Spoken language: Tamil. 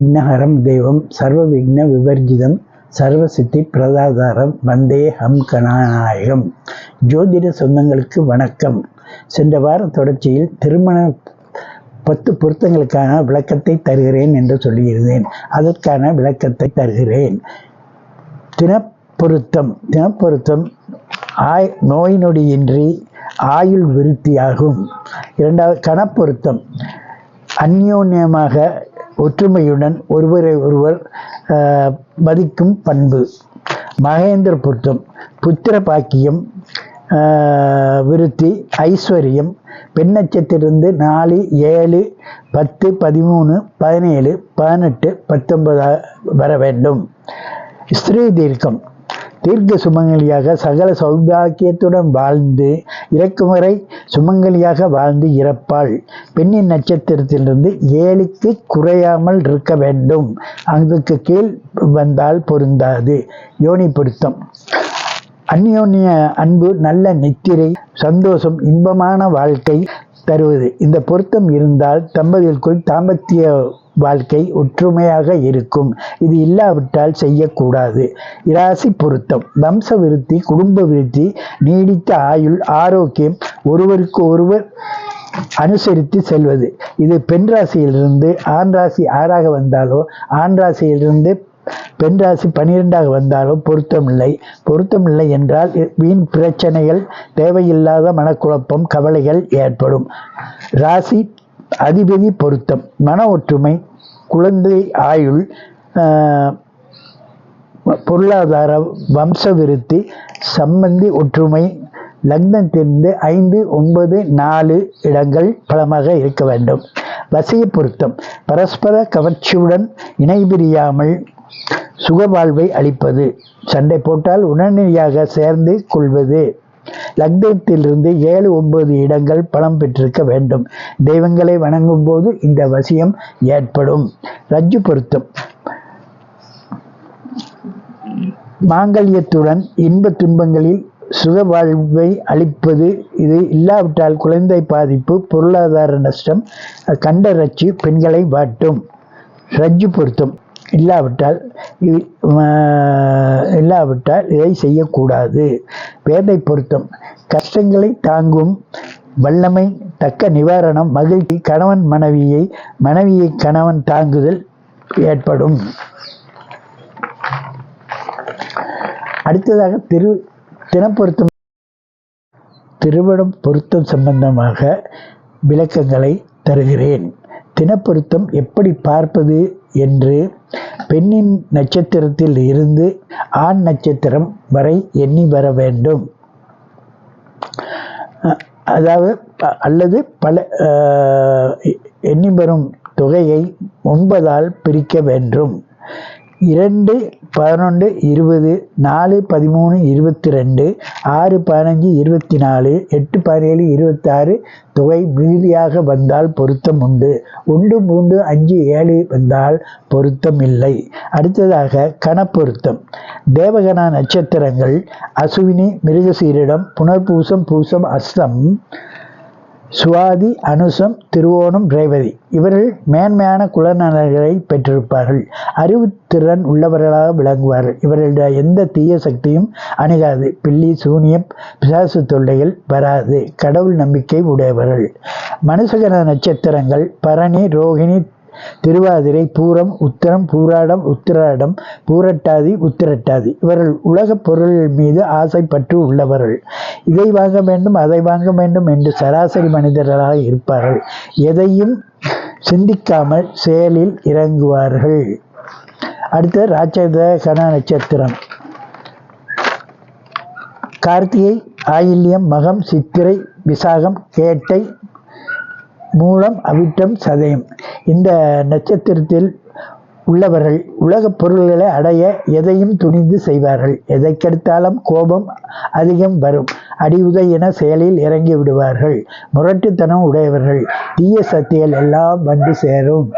விக்னஹரம் தெய்வம் சர்வ விக்ன விவர்ஜிதம் சர்வசித்தி பிரதாதாரம் வந்தே ஹம் கணநாயகம். ஜோதிட சொந்தங்களுக்கு வணக்கம். சென்ற வார தொடர்ச்சியில் திருமண 10 பொருத்தங்களுக்கான விளக்கத்தை தருகிறேன் என்று சொல்லியிருந்தேன். அதற்கான விளக்கத்தை தருகிறேன். தினப்பொருத்தம் நோய் நொடியின்றி ஆயுள் விருத்தியாகும். இரண்டாவது கணப்பொருத்தம் அந்யோன்யமாக ஒற்றுமையுடன் ஒருவரை ஒருவர் மதிக்கும் பண்பு. மகேந்திர பொருத்தம் புத்திர பாக்கியம், விருத்தி, ஐஸ்வர்யம். பெண் நட்சத்திலிருந்து 4, 7, 10, 13, 17, 18, 19 வர வேண்டும். ஸ்திரீ தீர்க்க சுமங்கலியாக சகல சௌபாக்கியத்துடன் வாழ்ந்து இறக்கும் வரை சுமங்கலியாக வாழ்ந்து இறப்பாள். பெண்ணின் நட்சத்திரத்திலிருந்து 7க்கு குறையாமல் இருக்க வேண்டும். அதுக்கு கீழ் வந்தால் பொருந்தாது. யோனி பொருத்தம் அந்யோன்ய அன்பு, நல்ல நித்திரை, சந்தோஷம், இன்பமான வாழ்க்கை தருவது. இந்த பொருத்தம் இருந்தால் தம்பதிகளுக்குள் தாம்பத்திய வாழ்க்கை ஒற்றுமையாக இருக்கும். இது இல்லாவிட்டால் செய்யக்கூடாது. இராசி பொருத்தம் வம்ச விருத்தி, குடும்ப விருத்தி, நீடித்த ஆயுள், ஆரோக்கியம், ஒருவருக்கு ஒருவர் அனுசரித்து செல்வது. இது பெண் ராசியிலிருந்து ஆண் ராசி 6ஆக வந்தாலோ, ஆண் ராசியிலிருந்து பெண் ராசி 12ஆக வந்தாலோ பொருத்தமில்லை என்றால் வீண் பிரச்சனைகள், தேவையில்லாத மனக்குழப்பம், கவலைகள் ஏற்படும். ராசி அதிபதி பொருத்தம் மன ஒற்றுமை, குழந்தை ஆயுள், பொருளாதார, வம்ச விருத்தி, சம்பந்தி ஒற்றுமை. லக்னத்திலிருந்து 5, 9, 4 இடங்கள் பலமாக இருக்க வேண்டும். வசிய பொருத்தம் பரஸ்பர கவர்ச்சியுடன் இணை பிரியாமல் சுகவாழ்வை அளிப்பது. சண்டை போட்டால் உடனடியாக சேர்ந்து கொள்வது. லக்னத்திலிருந்து 7, 9 இடங்கள் பலம் பெற்றிருக்க வேண்டும். தெய்வங்களை வணங்கும் போது இந்த வசியம் ஏற்படும். ரஜ்ஜு பொருத்தம் மாங்கல்யத்துடன் இன்ப துன்பங்களில் சுக வாழ்வை அளிப்பது. இது இல்லாவிட்டால் குழந்தை பாதிப்பு, பொருளாதார நஷ்டம், கண்டரட்சி பெண்களை வாட்டும். ரஜ்ஜு பொருத்தம் இல்லாவிட்டால் இதை செய்யக்கூடாது. வேதை பொருத்தம் கஷ்டங்களை தாங்கும் வல்லமை, தக்க நிவாரணம், மகிழ்ச்சி, கணவன் மனைவியை கணவன் தாங்குதல் ஏற்படும். அடுத்ததாக தினப்பொருத்தம் திருமணம் பொருத்தம் சம்பந்தமாக விளக்கங்களை தருகிறேன். தினப்பொருத்தம் எப்படி பார்ப்பது என்று பெண்ணின் நட்சத்திரத்தில் இருந்து ஆண் நட்சத்திரம் வரை எண்ணி வர வேண்டும். அல்லது எண்ணி வரும் தொகையை 9ஆல் பிரிக்க வேண்டும். 2, 11, 20, 4, 13, 22, 6, 15, 24, 8, 17, 26 தொகை மீதியாக வந்தால் பொருத்தம் உண்டு. 1, 3, 5, 7 வந்தால் பொருத்தம் இல்லை. அடுத்ததாக கணப்பொருத்தம் தேவகண நட்சத்திரங்கள் அசுவினி, மிருகசீரிடம், புனர்பூசம், பூசம், அஸ்தம், சுவாதி, அனுசம், திருவோணம், ரேவதி. இவர்கள் மேன்மையான குலநலன்களை பெற்றிருப்பார்கள். அறிவுத்திறன் உள்ளவர்களாக விளங்குவார்கள். இவர்களுடைய எந்த தீய சக்தியும் அணுகாது. பில்லி, சூனியம், பிசாசு தொல்லைகள் வராது. கடவுள் நம்பிக்கை உடையவர்கள். மனுஷகன நட்சத்திரங்கள் பரணி, ரோகிணி, திருவாதிரை, பூரம், உத்திரம், பூராடம், உத்திராடம், பூரட்டாதி, உத்திரட்டாதி. இவர்கள் உலக பொருள் மீது ஆசைப்பட்டு உள்ளவர்கள். இதை வாங்க வேண்டும், அதை வாங்க வேண்டும் என்று சராசரி மனிதர்களாக இருப்பார்கள். எதையும் சிந்திக்காமல் செயலில் இறங்குவார்கள். அடுத்த ராட்சத நட்சத்திரம் கார்த்திகை, ஆயில்யம், மகம், சித்திரை, விசாகம், கேட்டை, மூலம், அவிட்டம், சதயம். இந்த நட்சத்திரத்தில் உள்ளவர்கள் உலக பொருள்களை அடைய எதையும் துணிந்து செய்வார்கள். எதை கெடுத்தாலும் கோபம் அதிகம் வரும். அடிவுதை என செயலில் இறங்கி விடுவார்கள். முரட்டுத்தனம் உடையவர்கள். தீய சக்திகள் எல்லாம் வந்து சேரும்.